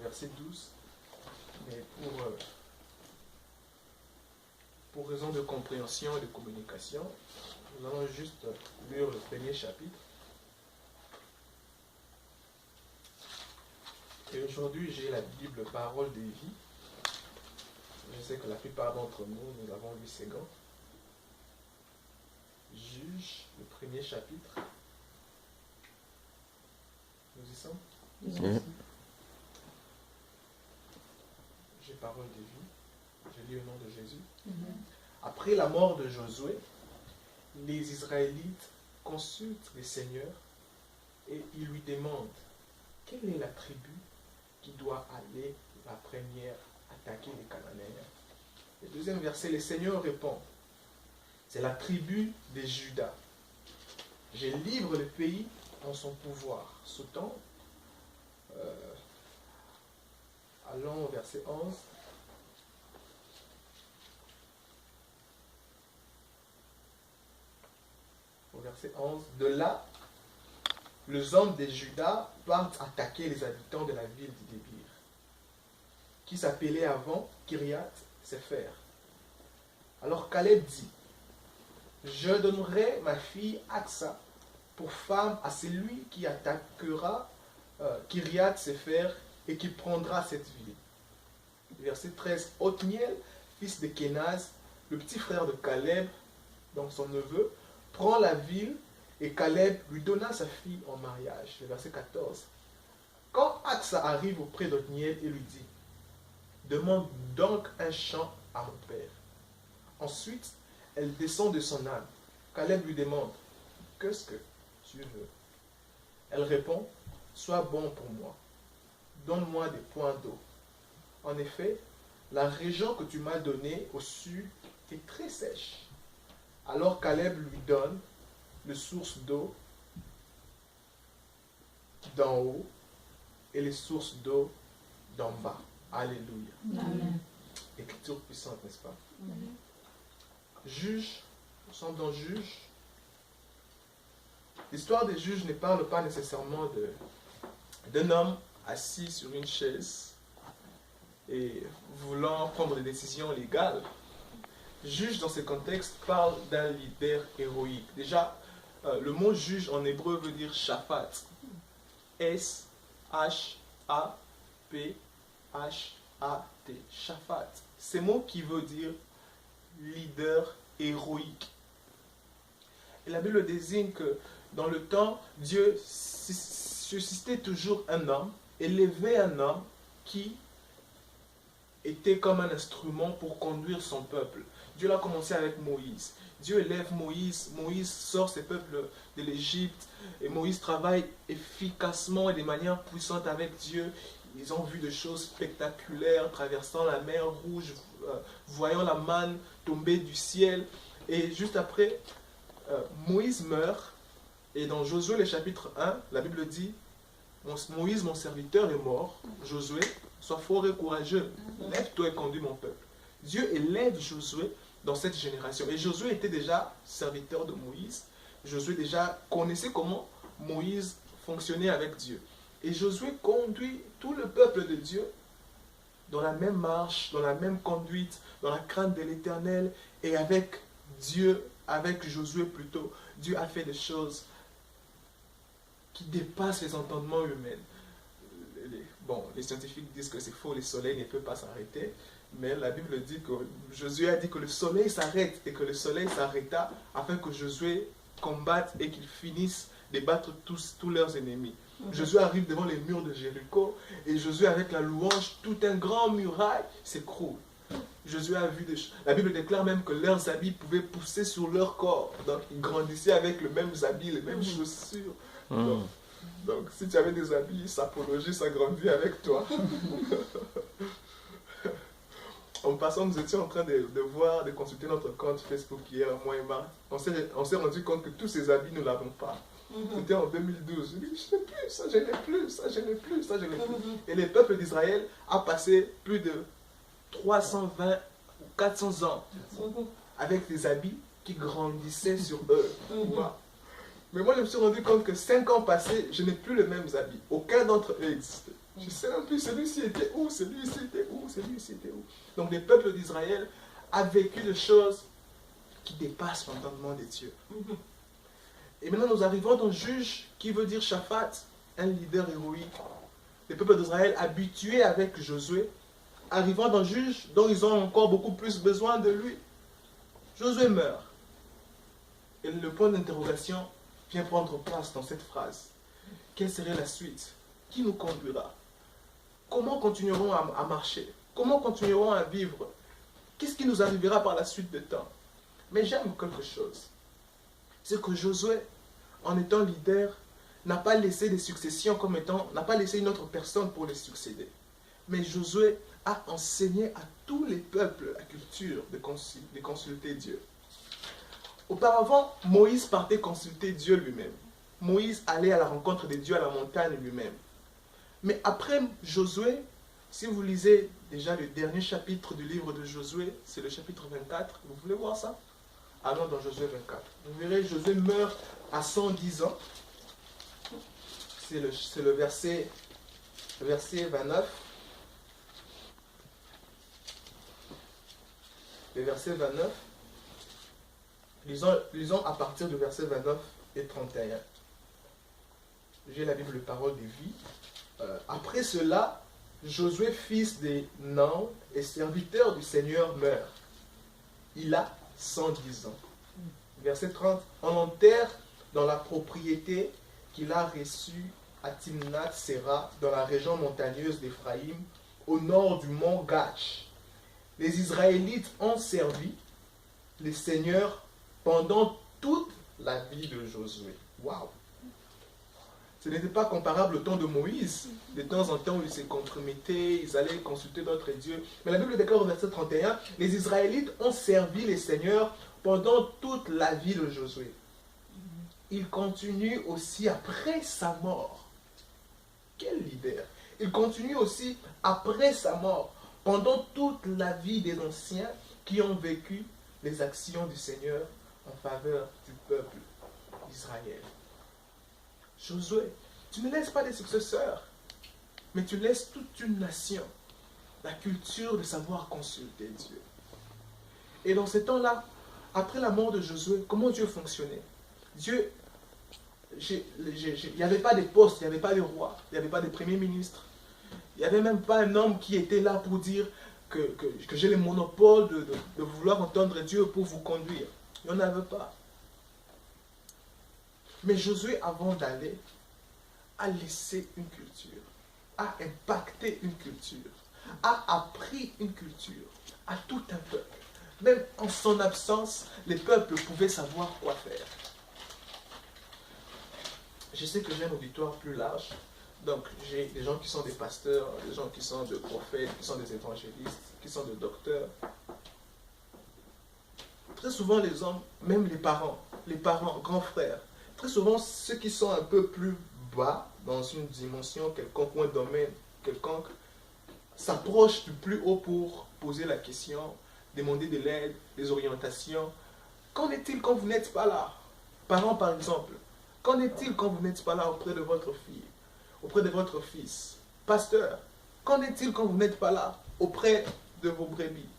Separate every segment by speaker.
Speaker 1: verset 12. Mais pour raison de compréhension et de communication, nous allons juste lire le premier chapitre. Et aujourd'hui, j'ai la Bible Parole de vie. Je sais que la plupart d'entre nous, nous avons lu ces gants. Juge, le premier chapitre. Nous y sommes?
Speaker 2: Oui.
Speaker 1: J'ai parole de vie. Je lis au nom de Jésus. Après la mort de Josué, les Israélites consultent le Seigneur et ils lui demandent quelle est la tribu qui doit aller la première attaquer les Cananéens. Le deuxième verset, le Seigneur répond, c'est la tribu de Juda. Je livre le pays en son pouvoir. Sautons, allons au verset 11. Au verset 11, de là, les hommes de Juda partent attaquer les habitants de la ville de Débir, qui s'appelait avant Kiriath Sefer. Alors Caleb dit, je donnerai ma fille Aksa pour femme à celui qui attaquera Kiriath Sefer et qui prendra cette ville. Verset 13, Othniel, fils de Kenaz, le petit frère de Caleb, donc son neveu, prend la ville et Caleb lui donna sa fille en mariage. Le verset 14. Quand Aksa arrive auprès d'Othniel et lui dit, demande donc un champ à mon père. Ensuite, elle descend de son âne. Caleb lui demande, qu'est-ce que tu veux? Elle répond, sois bon pour moi. Donne-moi des points d'eau. En effet, la région que tu m'as donnée au sud est très sèche. Alors Caleb lui donne les sources d'eau d'en haut et les sources d'eau d'en bas. Alléluia.
Speaker 3: Amen.
Speaker 1: Écriture puissante, n'est-ce pas? Juge, nous sommes dans Juge. L'histoire des juges ne parle pas nécessairement d'un homme assis sur une chaise et voulant prendre des décisions légales. Juge dans ce contexte parle d'un leader héroïque. Déjà, le mot juge en hébreu veut dire shaphat. S-H-A-P-H-A-T. Shaphat. C'est mot qui veut dire leader héroïque. Et la Bible désigne que dans le temps, Dieu suscitait toujours un homme, élevait un homme qui était comme un instrument pour conduire son peuple. Dieu l'a commencé avec Moïse. Dieu élève Moïse. Moïse sort ses peuples de l'Égypte. Et Moïse travaille efficacement et de manière puissante avec Dieu. Ils ont vu des choses spectaculaires, traversant la mer Rouge, voyant la manne tomber du ciel. Et juste après, Moïse meurt. Et dans Josué, le chapitre 1, la Bible dit, Moïse, mon serviteur, est mort. Josué, sois fort et courageux. Lève-toi et conduis mon peuple. Dieu élève Josué dans cette génération. Et Josué était déjà serviteur de Moïse. Josué déjà connaissait comment Moïse fonctionnait avec Dieu. Et Josué conduit tout le peuple de Dieu dans la même marche, dans la même conduite, dans la crainte de l'Éternel. Et avec Dieu, avec Josué plutôt, Dieu a fait des choses qui dépassent les entendements humains. Bon, les scientifiques disent que c'est faux, le soleil ne peut pas s'arrêter. Mais la Bible dit que Josué a dit que le soleil s'arrête et que le soleil s'arrêta afin que Josué combatte et qu'il finisse de battre tous leurs ennemis. Josué arrive devant les murs de Jéricho et Josué avec la louange, tout un grand muraille s'écroule. Josué a vu des choses. La Bible déclare même que leurs habits pouvaient pousser sur leur corps. Donc ils grandissaient avec les mêmes habits, les mêmes chaussures. Donc si tu avais des habits, Sapologie, ça grandit avec toi. En passant, nous étions en train de consulter notre compte Facebook hier, moi et Marc. On s'est rendu compte que tous ces habits, nous ne l'avons pas. C'était en 2012. Je dis, je n'ai plus, ça je n'ai plus, ça je n'ai plus, ça je n'ai plus. Et le peuple d'Israël a passé plus de 320 ou 400 ans avec des habits qui grandissaient sur eux. Mais moi, je me suis rendu compte que 5 ans passés, je n'ai plus les mêmes habits. Aucun d'entre eux n'existe. Je ne sais même plus, celui-ci était où, celui-ci était où, celui-ci était où. Donc le peuple d'Israël a vécu des choses qui dépassent l'entendement des dieux. Et maintenant nous arrivons dans Juge, qui veut dire Shaphat, un leader héroïque. Le peuple d'Israël habitué avec Josué, arrivant dans Juge, dont ils ont encore beaucoup plus besoin de lui. Josué meurt. Et le point d'interrogation vient prendre place dans cette phrase. Quelle serait la suite? Qui nous conduira? Comment continuerons à marcher? Comment continuerons à vivre? Qu'est-ce qui nous arrivera par la suite de temps? Mais j'aime quelque chose. C'est que Josué, en étant leader, n'a pas laissé des successions comme étant, n'a pas laissé une autre personne pour les succéder. Mais Josué a enseigné à tous les peuples la culture de consulter Dieu. Auparavant, Moïse partait consulter Dieu lui-même. Moïse allait à la rencontre de Dieu à la montagne lui-même. Mais après Josué, si vous lisez déjà le dernier chapitre du livre de Josué, c'est le chapitre 24, vous voulez voir ça? Allons dans Josué 24. Vous verrez, Josué meurt à 110 ans. C'est le verset 29. Le verset 29. Lisons à partir du verset 29 et 31. J'ai la Bible, parole des vies. Après cela, Josué, fils de Nun et serviteur du Seigneur, meurt. Il a 110 ans. Verset 30. On l'enterre dans la propriété qu'il a reçue à Timnath-Séra, dans la région montagneuse d'Éphraïm, au nord du mont Gatch. Les Israélites ont servi les seigneurs pendant toute la vie de Josué. Waouh! Ce n'était pas comparable au temps de Moïse. De temps en temps, ils se compromettaient, ils allaient consulter d'autres dieux. Mais la Bible déclare au verset 31, les Israélites ont servi les seigneurs pendant toute la vie de Josué. Il continue aussi après sa mort. Quel leader! Il continue aussi après sa mort, pendant toute la vie des anciens qui ont vécu les actions du Seigneur en faveur du peuple d'Israël. Josué, tu ne laisses pas des successeurs, mais tu laisses toute une nation la culture de savoir consulter Dieu. Et dans ces temps-là, après la mort de Josué, comment Dieu fonctionnait? Dieu, il n'y avait pas de postes, il n'y avait pas de roi, il n'y avait pas de premier ministre. Il n'y avait même pas un homme qui était là pour dire que j'ai le monopole de vouloir entendre Dieu pour vous conduire. Il n'y en avait pas. Mais Josué, avant d'aller, a laissé une culture, a impacté une culture, a appris une culture à tout un peuple. Même en son absence, les peuples pouvaient savoir quoi faire. Je sais que j'ai un auditoire plus large, donc j'ai des gens qui sont des pasteurs, des gens qui sont des prophètes, qui sont des évangélistes, qui sont des docteurs. Très souvent les hommes, même les parents, grands frères, très souvent ceux qui sont un peu plus bas dans une dimension quelconque ou un domaine quelconque, s'approchent du plus haut pour poser la question, demander de l'aide, des orientations. Qu'en est-il quand vous n'êtes pas là? Parents par exemple, qu'en est-il quand vous n'êtes pas là auprès de votre fille, auprès de votre fils? Pasteur, qu'en est-il quand vous n'êtes pas là auprès de vos brebis?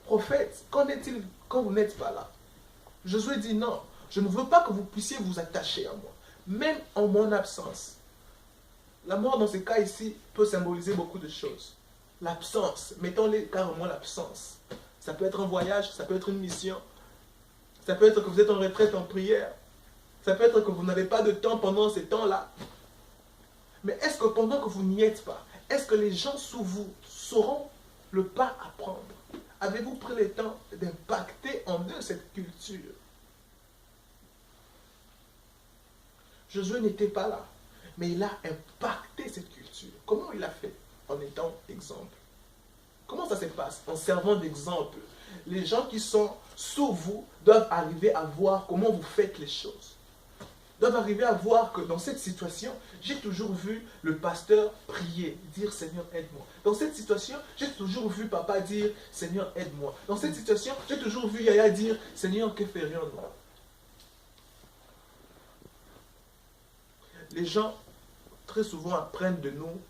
Speaker 1: Prophète, qu'en est-il quand vous n'êtes pas là? Josué dit non, je ne veux pas que vous puissiez vous attacher à moi, même en mon absence. La mort dans ce cas ici peut symboliser beaucoup de choses. L'absence, mettons-les carrément l'absence. Ça peut être un voyage, ça peut être une mission, ça peut être que vous êtes en retraite en prière, ça peut être que vous n'avez pas de temps pendant ces temps-là. Mais est-ce que pendant que vous n'y êtes pas, est-ce que les gens sous vous sauront le pas à prendre? Avez-vous pris le temps d'impacter en eux cette culture? Josué n'était pas là, mais il a impacté cette culture. Comment il a fait? En étant exemple. Comment ça se passe? En servant d'exemple. Les gens qui sont sous vous doivent arriver à voir comment vous faites les choses. Doivent arriver à voir que dans cette situation, j'ai toujours vu le pasteur prier, dire Seigneur aide-moi. Dans cette situation, j'ai toujours vu papa dire Seigneur aide-moi. Dans cette situation, j'ai toujours vu Yaya dire Seigneur que ferions-nous? Les gens très souvent apprennent de nous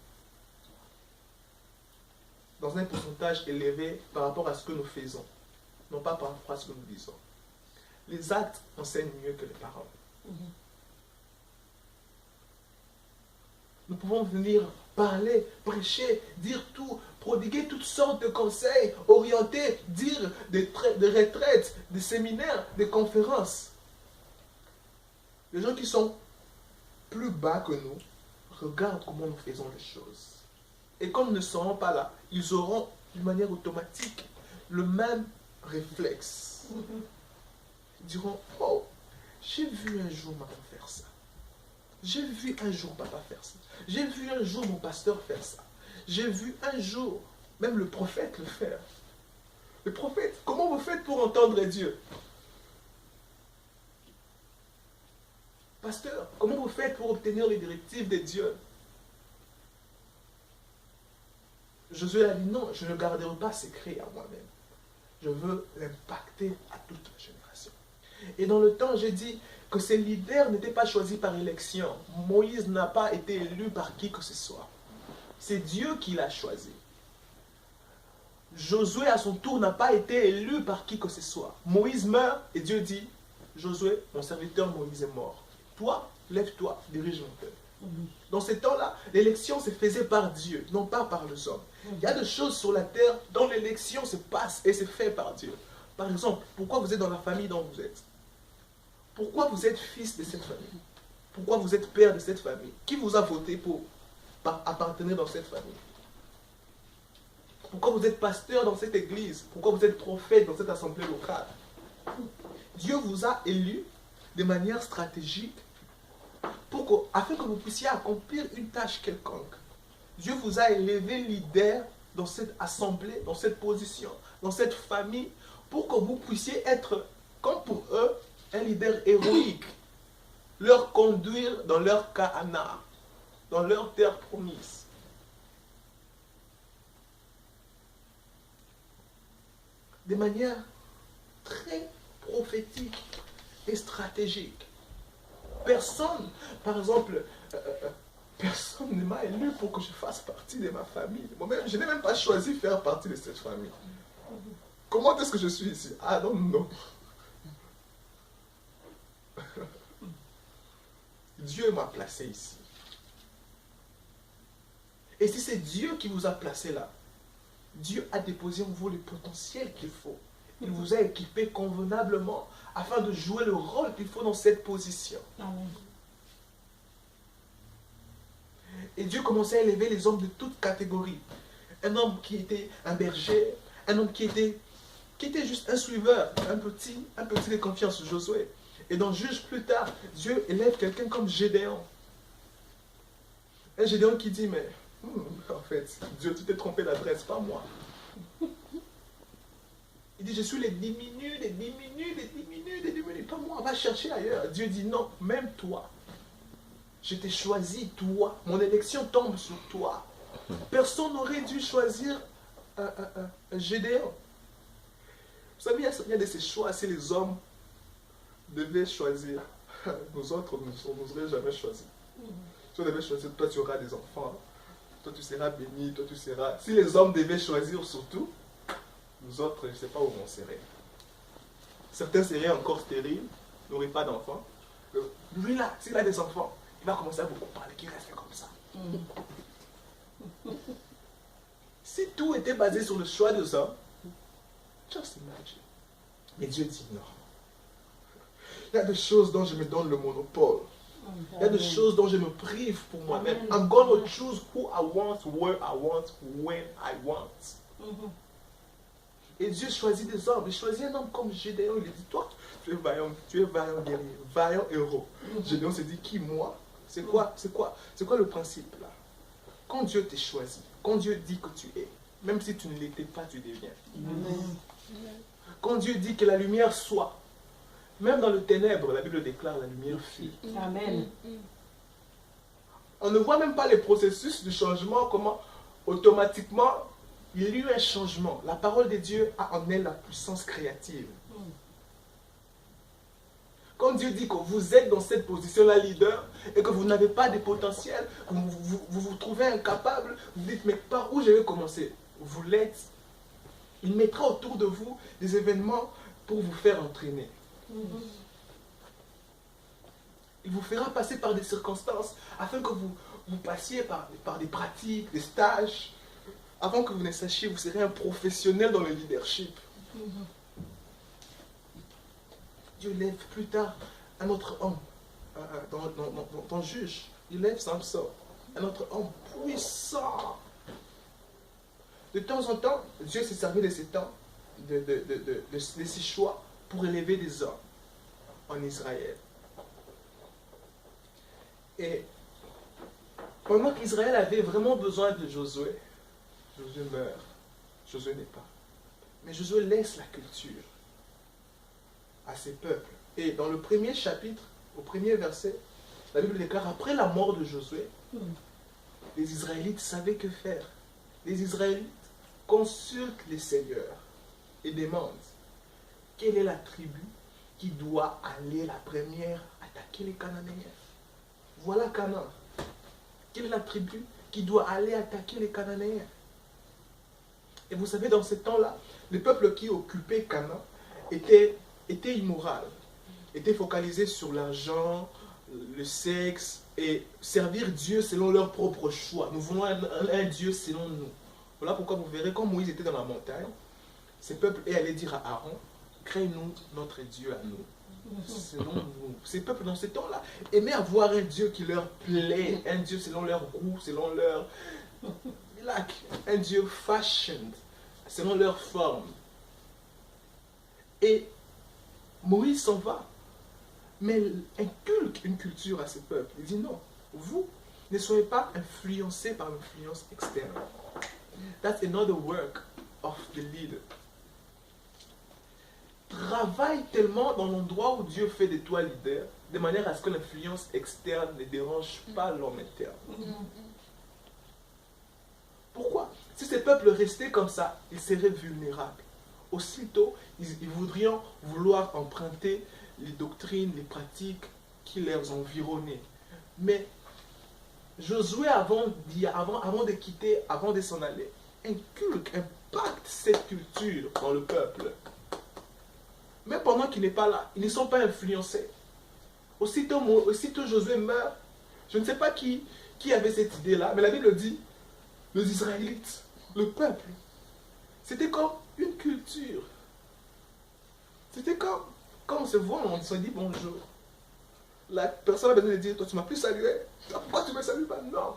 Speaker 1: dans un pourcentage élevé par rapport à ce que nous faisons, non pas par rapport à ce que nous disons. Les actes enseignent mieux que les paroles. Nous pouvons venir parler, prêcher, dire tout, prodiguer toutes sortes de conseils, orienter, dire des retraites, des séminaires, des conférences. Les gens qui sont plus bas que nous regardent comment nous faisons les choses. Et comme nous ne serons pas là, ils auront d'une manière automatique le même réflexe. Ils diront, oh, j'ai vu un jour maman faire ça. J'ai vu un jour papa faire ça. J'ai vu un jour mon pasteur faire ça. J'ai vu un jour même le prophète le faire. Le prophète, comment vous faites pour entendre Dieu? Pasteur, comment vous faites pour obtenir les directives de Dieu? Josué a dit non, je ne garderai pas secret à moi-même. Je veux l'impacter à toute la génération. Et dans le temps, j'ai dit que ces leaders n'étaient pas choisis par élection. Moïse n'a pas été élu par qui que ce soit. C'est Dieu qui l'a choisi. Josué, à son tour, n'a pas été élu par qui que ce soit. Moïse meurt et Dieu dit, Josué, mon serviteur Moïse est mort. Toi, lève-toi, dirige mon peuple. Dans ces temps-là, l'élection se faisait par Dieu, non pas par les hommes. Il y a des choses sur la terre dont l'élection se passe et se fait par Dieu. Par exemple, pourquoi vous êtes dans la famille dont vous êtes? Pourquoi vous êtes fils de cette famille? Pourquoi vous êtes père de cette famille? Qui vous a voté pour appartenir dans cette famille? Pourquoi vous êtes pasteur dans cette église? Pourquoi vous êtes prophète dans cette assemblée locale? Dieu vous a élu de manière stratégique afin que vous puissiez accomplir une tâche quelconque. Dieu vous a élevé leader dans cette assemblée, dans cette position, dans cette famille, pour que vous puissiez être, comme pour eux, un leader héroïque, leur conduire dans leur Canaan, dans leur terre promise. De manière très prophétique et stratégique. Personne, par exemple, personne ne m'a élu pour que je fasse partie de ma famille. Moi-même, je n'ai même pas choisi de faire partie de cette famille. Comment est-ce que je suis ici? Ah non, non. Dieu m'a placé ici. Et si c'est Dieu qui vous a placé là, Dieu a déposé en vous le potentiel qu'il faut. Il vous a équipé convenablement afin de jouer le rôle qu'il faut dans cette position.
Speaker 2: Amen.
Speaker 1: Et Dieu commençait à élever les hommes de toutes catégories. Un homme qui était un berger, un homme qui était juste un suiveur, un petit de confiance, Josué. Et dans Juge plus tard, Dieu élève quelqu'un comme Gédéon. Un Gédéon qui dit, mais en fait, Dieu, tu t'es trompé d'adresse, pas moi. Il dit, je suis les diminués, pas moi, va chercher ailleurs. Dieu dit, non, même toi. Je t'ai choisi, toi. Mon élection tombe sur toi. Personne n'aurait dû choisir Gédéon. Vous savez, il y a de ces choix, si les hommes devaient choisir, nous autres, nous n'oserions jamais choisir. Si on devait choisir, toi tu auras des enfants, toi tu seras béni, toi tu seras... Si les hommes devaient choisir surtout, nous autres, je ne sais pas où on serait. Certains seraient encore stériles, n'auraient pas d'enfants. Lui là, s'il a des enfants, il va commencer à beaucoup parler, qu'il reste comme ça. Si tout était basé sur le choix des hommes, just imagine. Mais Dieu dit non. Il y a des choses dont je me donne le monopole. Il y a des choses dont je me prive pour moi-même. I'm going to choose who I want, where I want, when I want. Et Dieu choisit des hommes. Il choisit un homme comme Gédéon. Il dit, toi, tu es vaillant guerrier, vaillant héros. Gédéon s'est dit, qui, moi? C'est quoi le principe là? Quand Dieu t'a choisi, quand Dieu dit que tu es, même si tu ne l'étais pas, tu deviens. Quand Dieu dit que la lumière soit, même dans le ténèbre, la Bible déclare la lumière fut.
Speaker 2: Amen.
Speaker 1: On ne voit même pas les processus de changement, comment automatiquement il y a eu un changement. La parole de Dieu a en elle la puissance créative. Quand Dieu dit que vous êtes dans cette position-là, leader, et que vous n'avez pas de potentiel, vous vous trouvez incapable, vous dites, mais par où je vais commencer? vous l'êtes, il mettra autour de vous des événements pour vous faire entraîner. Il vous fera passer par des circonstances afin que vous passiez par des pratiques, des stages. Avant que vous ne sachiez, vous serez un professionnel dans le leadership. Dieu lève plus tard un autre homme, dans Juge. Il lève Samson, un autre homme puissant. De temps en temps, Dieu s'est servi de ces temps, de ces choix pour élever des hommes en Israël. Et pendant qu'Israël avait vraiment besoin de Josué, Josué meurt, Josué n'est pas. Mais Josué laisse la culture à ses peuples. Et dans le premier chapitre, au premier verset, la Bible déclare, après la mort de Josué, les Israélites savaient que faire. Les Israélites consultent les seigneurs et demandent quelle est la tribu qui doit aller la première attaquer les Cananéens. Voilà Canaan. Quelle est la tribu qui doit aller attaquer les Cananéens? Et vous savez, dans ce temps-là, les peuples qui occupaient Canaan étaient immoraux, étaient focalisés sur l'argent, le sexe et servir Dieu selon leur propre choix. Nous voulons un Dieu selon nous. Voilà pourquoi vous verrez, quand Moïse était dans la montagne, ces peuples est allé dire à Aaron, crée-nous notre Dieu à nous. Selon nous. Ces peuples dans ce temps-là aimaient avoir un Dieu qui leur plaît, un Dieu selon leur goût, selon leur... un Dieu fashioned, selon leur forme. Et Moïse s'en va, mais inculque une culture à ce peuple. Il dit non, vous ne soyez pas influencés par l'influence externe. That's another work of the leader. Travaille tellement dans l'endroit où Dieu fait de toi leader, de manière à ce que l'influence externe ne dérange pas l'homme interne. Pourquoi? Si ces peuples restaient comme ça, ils seraient vulnérables. Aussitôt, ils voudrions vouloir emprunter les doctrines, les pratiques qui les environnaient. Mais Josué, avant de quitter, avant de s'en aller, impacte cette culture dans le peuple. Mais pendant qu'il n'est pas là, ils ne sont pas influencés. Aussitôt Josué meurt, je ne sais pas qui avait cette idée-là, mais la Bible dit, les Israélites, le peuple, c'était comme une culture. C'était comme, quand on se voit, on se dit bonjour. La personne a besoin de dire, toi tu m'as plus salué, pourquoi tu ne me salues pas? Non.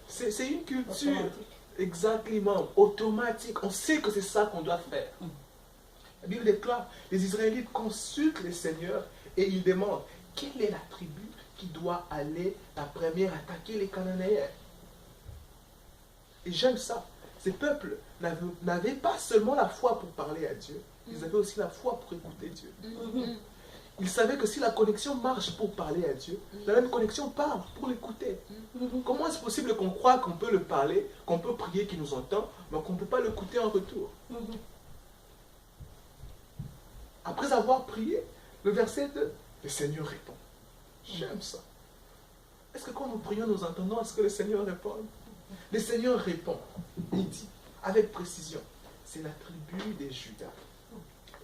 Speaker 1: C'est une culture. Automatique. Exactement, automatique. On sait que c'est ça qu'on doit faire. La Bible déclare, les Israélites consultent les seigneurs et ils demandent, quelle est la tribu qui doit aller la première attaquer les Cananéens? Et j'aime ça. Ces peuples n'avaient pas seulement la foi pour parler à Dieu, ils avaient aussi la foi pour écouter Dieu. Ils savaient que si la connexion marche pour parler à Dieu, la même connexion parle pour l'écouter. Comment est-ce possible qu'on croit qu'on peut le parler, qu'on peut prier, qu'il nous entend, mais qu'on ne peut pas l'écouter en retour? Après avoir prié, le verset 2, le Seigneur répond. J'aime ça. Est-ce que quand nous prions, nous entendons, est-ce que le Seigneur répond? Le Seigneur répond. Il dit, avec précision, c'est la tribu des Judas.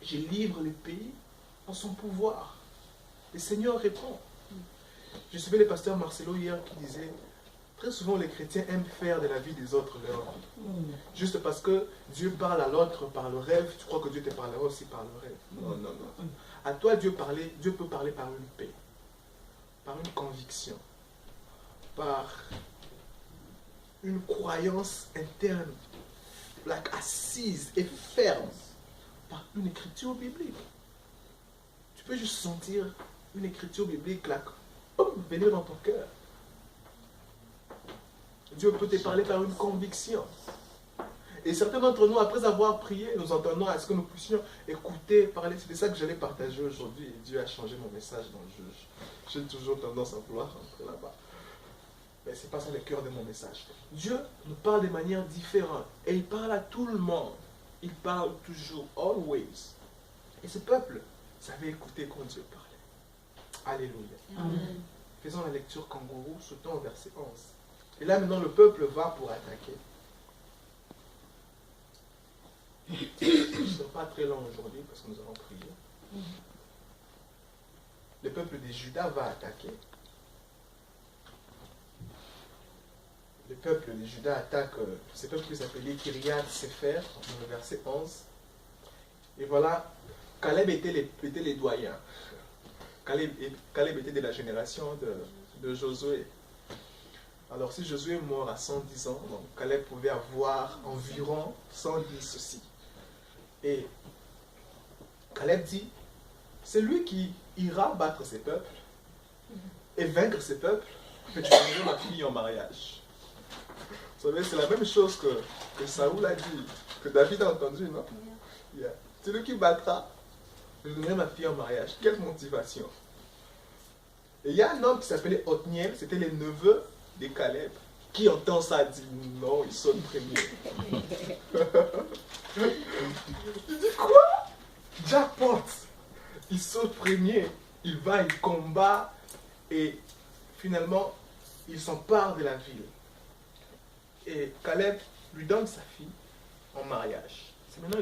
Speaker 1: Je livre le pays en son pouvoir. Le Seigneur répond. Je suivais le pasteur Marcelo hier qui disait, très souvent les chrétiens aiment faire de la vie des autres leur vie. Juste parce que Dieu parle à l'autre par le rêve, tu crois que Dieu te parlera aussi par le rêve. Non, non, non. À toi, Dieu peut parler par une paix, par une conviction, par une croyance interne, assise et ferme, par une écriture biblique. Tu peux juste sentir une écriture biblique venir dans ton cœur. Dieu peut te parler par une conviction. Et certains d'entre nous, après avoir prié, nous entendons à ce que nous puissions écouter, parler. C'est ça que j'allais partager aujourd'hui. Et Dieu a changé mon message dans le juge. J'ai toujours tendance à vouloir rentrer là-bas. Mais ce n'est pas ça le cœur de mon message. Dieu nous parle de manière différente. Et il parle à tout le monde. Il parle toujours, always. Et ce peuple savait écouter quand Dieu parlait. Alléluia. Amen. Faisons la lecture kangourou, sautons au verset 11. Et là maintenant le peuple va pour attaquer. Je ne serai pas très long aujourd'hui parce que nous allons prier. Le peuple de Juda va attaquer. Le peuple de Juda attaque ce peuple qui s'appelait Kiriath Sefer, dans le verset 11. Et voilà, Caleb était les doyens. Caleb était de la génération de Josué. Alors si Josué est mort à 110 ans, donc Caleb pouvait avoir environ 110 aussi. Et Caleb dit, c'est lui qui ira battre ces peuples et vaincre ces peuples, que tu donneras ma fille en mariage. Vous savez, c'est la même chose que Saoul a dit, que David a entendu, non? Yeah. C'est lui qui battra, je donnerai ma fille en mariage. Quelle motivation! Et il y a un homme qui s'appelait Othniel, c'était le neveu de Caleb, qui entend ça dit non, il saute premier. Il dit quoi? Jackpot! Il saute premier, il va, il combat, et finalement, il s'empare de la ville. Et Caleb lui donne sa fille en mariage. C'est maintenant